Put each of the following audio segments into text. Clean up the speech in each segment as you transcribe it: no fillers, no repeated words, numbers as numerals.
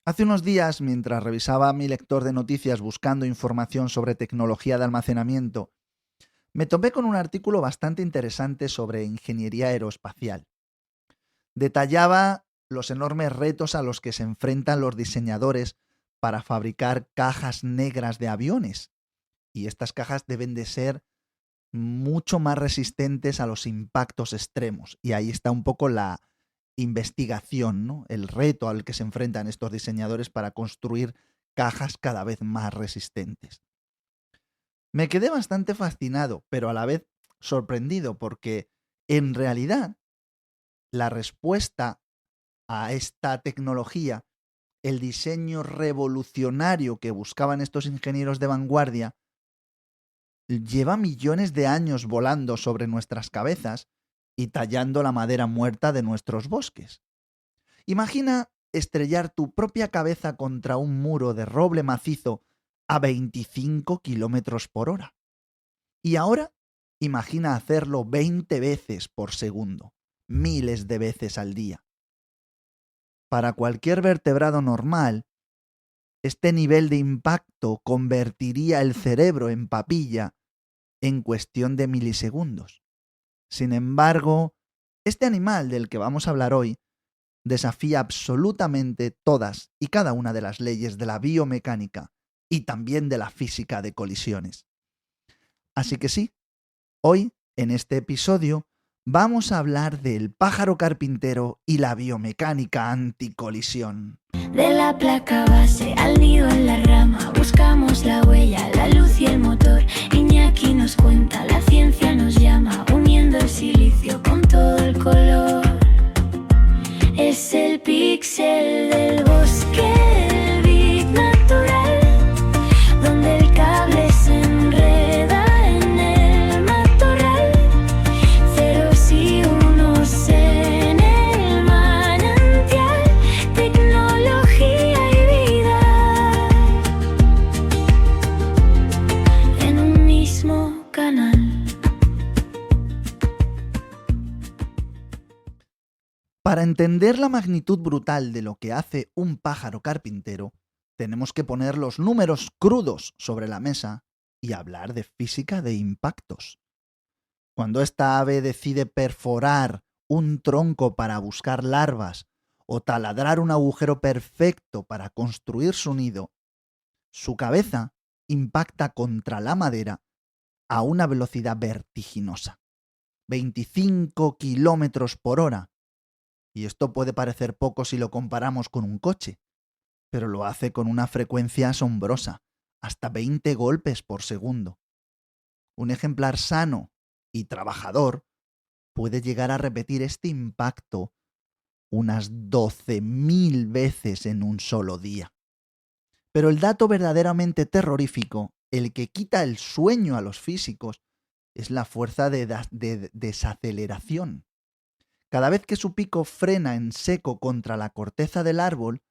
Hace unos días, mientras revisaba mi lector de noticias buscando información sobre tecnología de almacenamiento, me topé con un artículo bastante interesante sobre ingeniería aeroespacial. Detallaba los enormes retos a los que se enfrentan los diseñadores para fabricar cajas negras de aviones. Y estas cajas deben de ser mucho más resistentes a los impactos extremos. Y ahí está un poco la investigación, ¿no? El reto al que se enfrentan estos diseñadores para construir cajas cada vez más resistentes. Me quedé bastante fascinado, pero a la vez sorprendido, porque en realidad la respuesta a esta tecnología, el diseño revolucionario que buscaban estos ingenieros de vanguardia, lleva millones de años volando sobre nuestras cabezas y tallando la madera muerta de nuestros bosques. Imagina estrellar tu propia cabeza contra un muro de roble macizo a 25 kilómetros por hora. Y ahora imagina hacerlo 20 veces por segundo, miles de veces al día. Para cualquier vertebrado normal, este nivel de impacto convertiría el cerebro en papilla en cuestión de milisegundos. Sin embargo, este animal del que vamos a hablar hoy desafía absolutamente todas y cada una de las leyes de la biomecánica y también de la física de colisiones. Así que sí, hoy, en este episodio, vamos a hablar del pájaro carpintero y la biomecánica anticolisión. De la placa base al nido en la rama, buscamos la huella, la luz y el motor. Iñaki nos cuenta, la ciencia nos llama, uniendo el silicio con todo el color. Es el píxel del bosque, el bit natural, donde el cable se enreda en el matorral. Ceros y unos en el manantial, tecnología y vida en un mismo canal. Para entender la magnitud brutal de lo que hace un pájaro carpintero, tenemos que poner los números crudos sobre la mesa y hablar de física de impactos. Cuando esta ave decide perforar un tronco para buscar larvas o taladrar un agujero perfecto para construir su nido, su cabeza impacta contra la madera a una velocidad vertiginosa, 25 kilómetros por hora. Y esto puede parecer poco si lo comparamos con un coche, pero lo hace con una frecuencia asombrosa, hasta 20 golpes por segundo. Un ejemplar sano y trabajador puede llegar a repetir este impacto unas 12.000 veces en un solo día. Pero el dato verdaderamente terrorífico, el que quita el sueño a los físicos, es la fuerza de desaceleración. Cada vez que su pico frena en seco contra la corteza del árbol,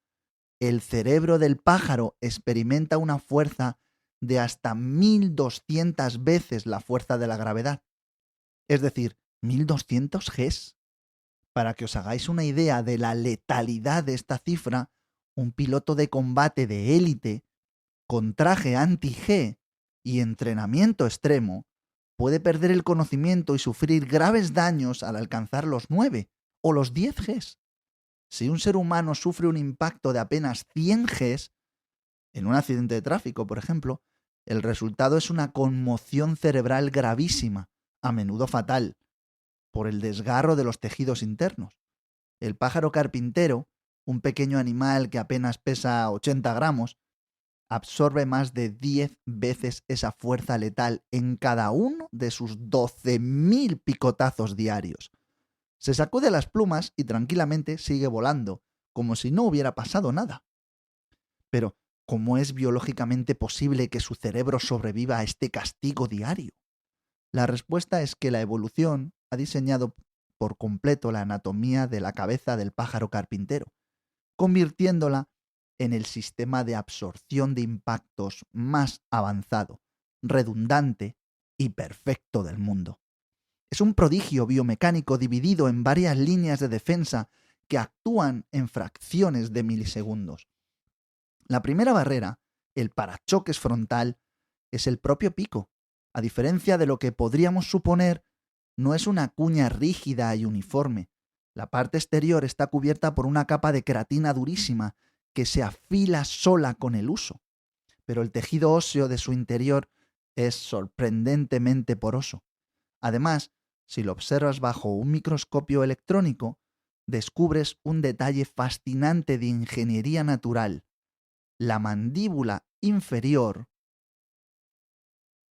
el cerebro del pájaro experimenta una fuerza de hasta 1200 veces la fuerza de la gravedad. Es decir, 1200 Gs. Para que os hagáis una idea de la letalidad de esta cifra, un piloto de combate de élite con traje anti-G y entrenamiento extremo puede perder el conocimiento y sufrir graves daños al alcanzar los 9 o los 10 Gs. Si un ser humano sufre un impacto de apenas 100 Gs, en un accidente de tráfico, por ejemplo, el resultado es una conmoción cerebral gravísima, a menudo fatal, por el desgarro de los tejidos internos. El pájaro carpintero, un pequeño animal que apenas pesa 80 gramos, absorbe más de 10 veces esa fuerza letal en cada uno de sus 12.000 picotazos diarios. Se sacude las plumas y tranquilamente sigue volando, como si no hubiera pasado nada. Pero, ¿cómo es biológicamente posible que su cerebro sobreviva a este castigo diario? La respuesta es que la evolución ha diseñado por completo la anatomía de la cabeza del pájaro carpintero, convirtiéndola en el sistema de absorción de impactos más avanzado, redundante y perfecto del mundo. Es un prodigio biomecánico dividido en varias líneas de defensa que actúan en fracciones de milisegundos. La primera barrera, el parachoques frontal, es el propio pico. A diferencia de lo que podríamos suponer, no es una cuña rígida y uniforme. La parte exterior está cubierta por una capa de queratina durísima que se afila sola con el uso, pero el tejido óseo de su interior es sorprendentemente poroso. Además, si lo observas bajo un microscopio electrónico, descubres un detalle fascinante de ingeniería natural. La mandíbula inferior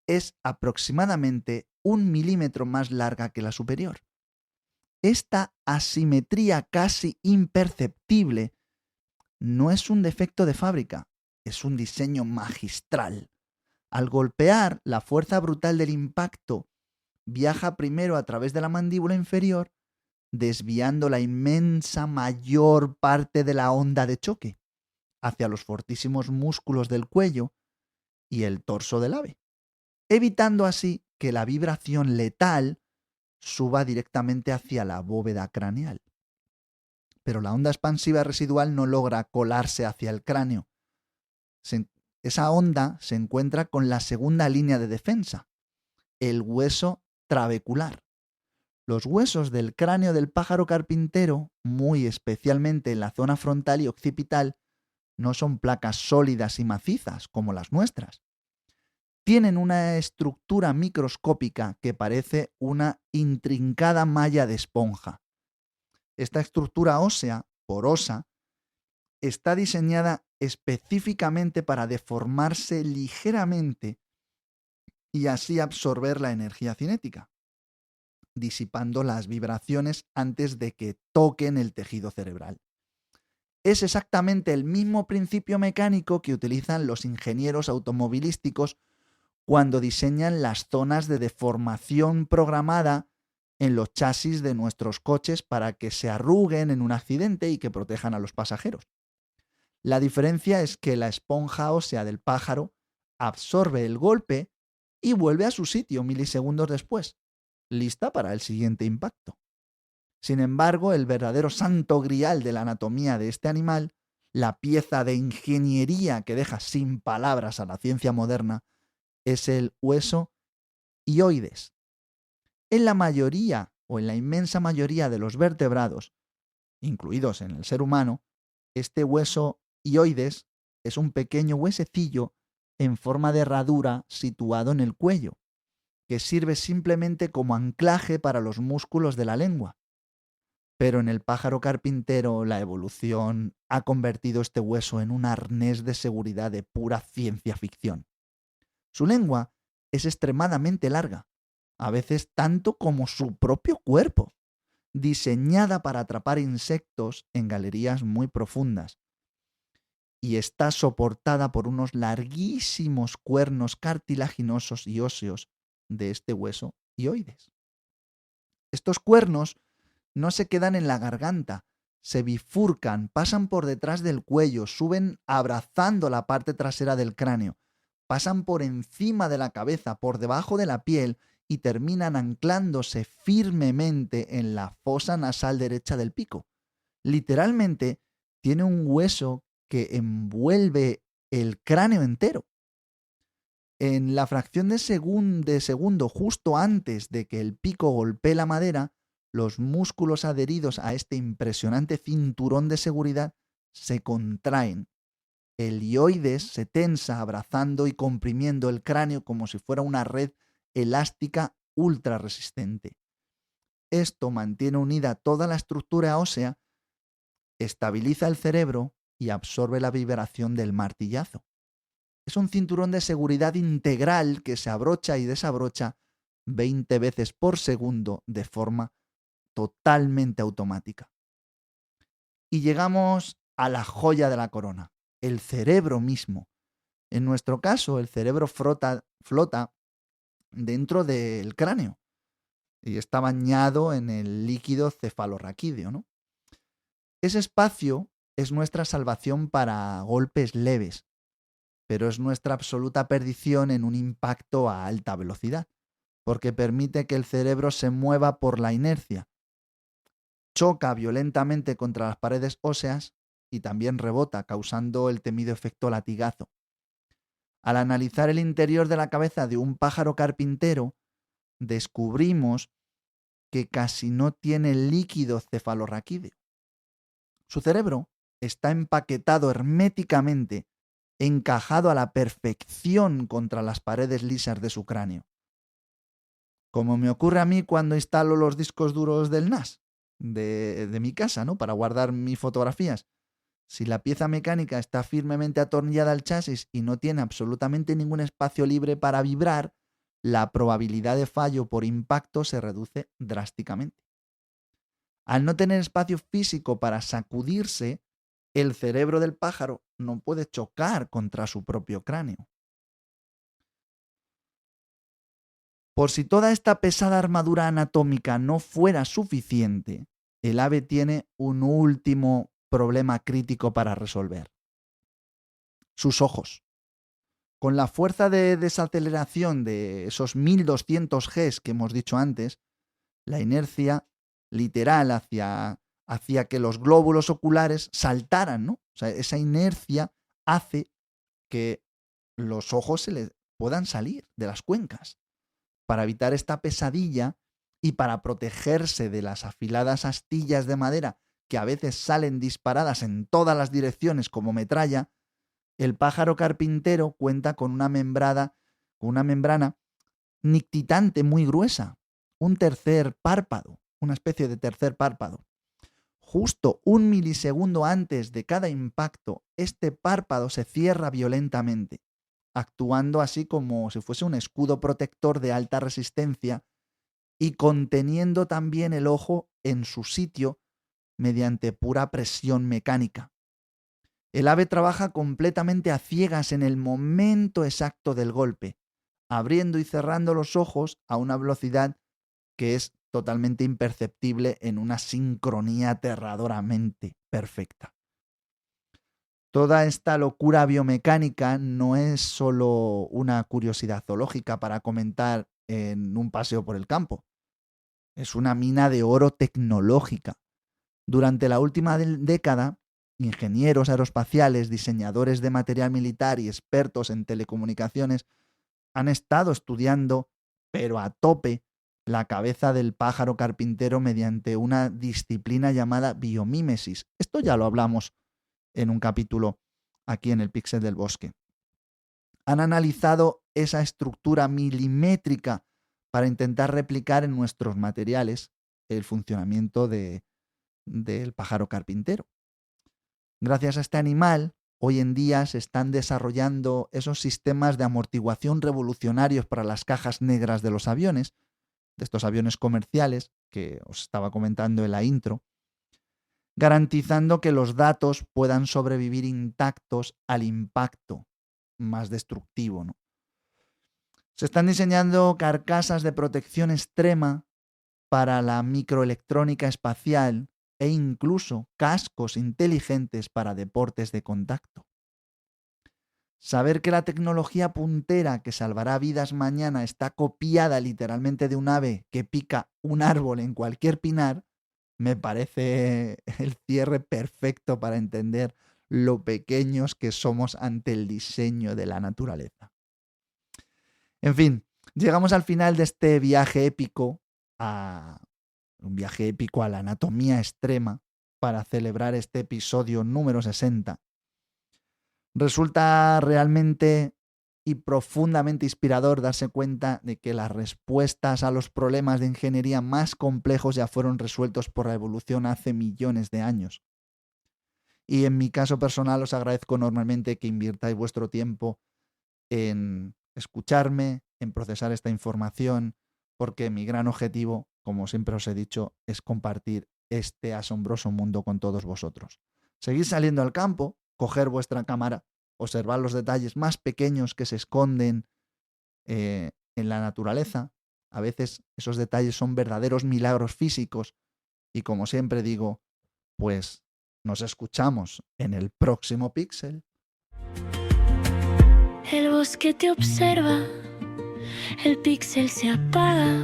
es aproximadamente 1 milímetro más larga que la superior. Esta asimetría casi imperceptible no es un defecto de fábrica, es un diseño magistral. Al golpear, la fuerza brutal del impacto viaja primero a través de la mandíbula inferior, desviando la inmensa mayor parte de la onda de choque hacia los fortísimos músculos del cuello y el torso del ave, evitando así que la vibración letal suba directamente hacia la bóveda craneal. Pero la onda expansiva residual no logra colarse hacia el cráneo. Esa onda se encuentra con la segunda línea de defensa, el hueso trabecular. Los huesos del cráneo del pájaro carpintero, muy especialmente en la zona frontal y occipital, no son placas sólidas y macizas como las nuestras. Tienen una estructura microscópica que parece una intrincada malla de esponja. Esta estructura ósea, porosa, está diseñada específicamente para deformarse ligeramente y así absorber la energía cinética, disipando las vibraciones antes de que toquen el tejido cerebral. Es exactamente el mismo principio mecánico que utilizan los ingenieros automovilísticos cuando diseñan las zonas de deformación programada en los chasis de nuestros coches para que se arruguen en un accidente y que protejan a los pasajeros. La diferencia es que la esponja ósea del pájaro absorbe el golpe y vuelve a su sitio milisegundos después, lista para el siguiente impacto. Sin embargo, el verdadero santo grial de la anatomía de este animal, la pieza de ingeniería que deja sin palabras a la ciencia moderna, es el hueso hioides. En la mayoría o en la inmensa mayoría de los vertebrados, incluidos en el ser humano, este hueso hioides es un pequeño huesecillo en forma de herradura situado en el cuello, que sirve simplemente como anclaje para los músculos de la lengua. Pero en el pájaro carpintero la evolución ha convertido este hueso en un arnés de seguridad de pura ciencia ficción. Su lengua es extremadamente larga, a veces tanto como su propio cuerpo, diseñada para atrapar insectos en galerías muy profundas, y está soportada por unos larguísimos cuernos cartilaginosos y óseos de este hueso hioides. Estos cuernos no se quedan en la garganta, se bifurcan, pasan por detrás del cuello, suben abrazando la parte trasera del cráneo, pasan por encima de la cabeza, por debajo de la piel y terminan anclándose firmemente en la fosa nasal derecha del pico. Literalmente, tiene un hueso que envuelve el cráneo entero. En la fracción de segundo justo antes de que el pico golpee la madera, los músculos adheridos a este impresionante cinturón de seguridad se contraen. El hioides se tensa abrazando y comprimiendo el cráneo como si fuera una red elástica ultra resistente. Esto mantiene unida toda la estructura ósea, estabiliza el cerebro y absorbe la vibración del martillazo. Es un cinturón de seguridad integral que se abrocha y desabrocha 20 veces por segundo de forma totalmente automática. Y llegamos a la joya de la corona, el cerebro mismo. En nuestro caso, el cerebro flota dentro del cráneo y está bañado en el líquido cefalorraquídeo, ¿no? Ese espacio es nuestra salvación para golpes leves, pero es nuestra absoluta perdición en un impacto a alta velocidad, porque permite que el cerebro se mueva por la inercia. Choca violentamente contra las paredes óseas y también rebota, causando el temido efecto latigazo. Al analizar el interior de la cabeza de un pájaro carpintero, descubrimos que casi no tiene líquido cefalorraquídeo. Su cerebro está empaquetado herméticamente, encajado a la perfección contra las paredes lisas de su cráneo. Como me ocurre a mí cuando instalo los discos duros del NAS de mi casa, ¿no? Para guardar mis fotografías. Si la pieza mecánica está firmemente atornillada al chasis y no tiene absolutamente ningún espacio libre para vibrar, la probabilidad de fallo por impacto se reduce drásticamente. Al no tener espacio físico para sacudirse, el cerebro del pájaro no puede chocar contra su propio cráneo. Por si toda esta pesada armadura anatómica no fuera suficiente, el ave tiene un último problema crítico para resolver. Sus ojos. Con la fuerza de desaceleración de esos 1200 Gs que hemos dicho antes, la inercia literal hacia que los glóbulos oculares saltaran, ¿no? O sea, esa inercia hace que los ojos se les puedan salir de las cuencas. Para evitar esta pesadilla y para protegerse de las afiladas astillas de madera que a veces salen disparadas en todas las direcciones como metralla, el pájaro carpintero cuenta con una membrana nictitante muy gruesa, un tercer párpado, una especie de tercer párpado. Justo 1 milisegundo antes de cada impacto, este párpado se cierra violentamente, actuando así como si fuese un escudo protector de alta resistencia y conteniendo también el ojo en su sitio mediante pura presión mecánica. El ave trabaja completamente a ciegas en el momento exacto del golpe, abriendo y cerrando los ojos a una velocidad que es totalmente imperceptible en una sincronía aterradoramente perfecta. Toda esta locura biomecánica no es solo una curiosidad zoológica para comentar en un paseo por el campo. Es una mina de oro tecnológica. Durante la última década, ingenieros aeroespaciales, diseñadores de material militar y expertos en telecomunicaciones han estado estudiando, pero a tope, la cabeza del pájaro carpintero mediante una disciplina llamada biomímesis. Esto ya lo hablamos en un capítulo aquí en el Píxel del Bosque. Han analizado esa estructura milimétrica para intentar replicar en nuestros materiales el funcionamiento del pájaro carpintero. Gracias a este animal, hoy en día se están desarrollando esos sistemas de amortiguación revolucionarios para las cajas negras de los aviones, de estos aviones comerciales que os estaba comentando en la intro, garantizando que los datos puedan sobrevivir intactos al impacto más destructivo, ¿no? Se están diseñando carcasas de protección extrema para la microelectrónica espacial e incluso cascos inteligentes para deportes de contacto. Saber que la tecnología puntera que salvará vidas mañana está copiada literalmente de un ave que pica un árbol en cualquier pinar, me parece el cierre perfecto para entender lo pequeños que somos ante el diseño de la naturaleza. En fin, llegamos al final de este viaje épico a la anatomía extrema para celebrar este episodio número 60. Resulta realmente y profundamente inspirador darse cuenta de que las respuestas a los problemas de ingeniería más complejos ya fueron resueltos por la evolución hace millones de años. Y en mi caso personal os agradezco enormemente que invirtáis vuestro tiempo en escucharme, en procesar esta información, porque mi gran objetivo, como siempre os he dicho, es compartir este asombroso mundo con todos vosotros. Seguid saliendo al campo, coger vuestra cámara, observar los detalles más pequeños que se esconden en la naturaleza. A veces esos detalles son verdaderos milagros físicos y, como siempre digo, pues nos escuchamos en el próximo Píxel. El bosque te observa, el píxel se apaga,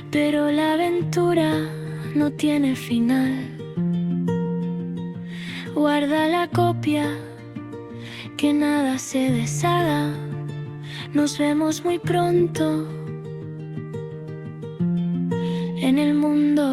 pero la aventura no tiene final. Guarda la copia, que nada se deshaga. Nos vemos muy pronto en el mundo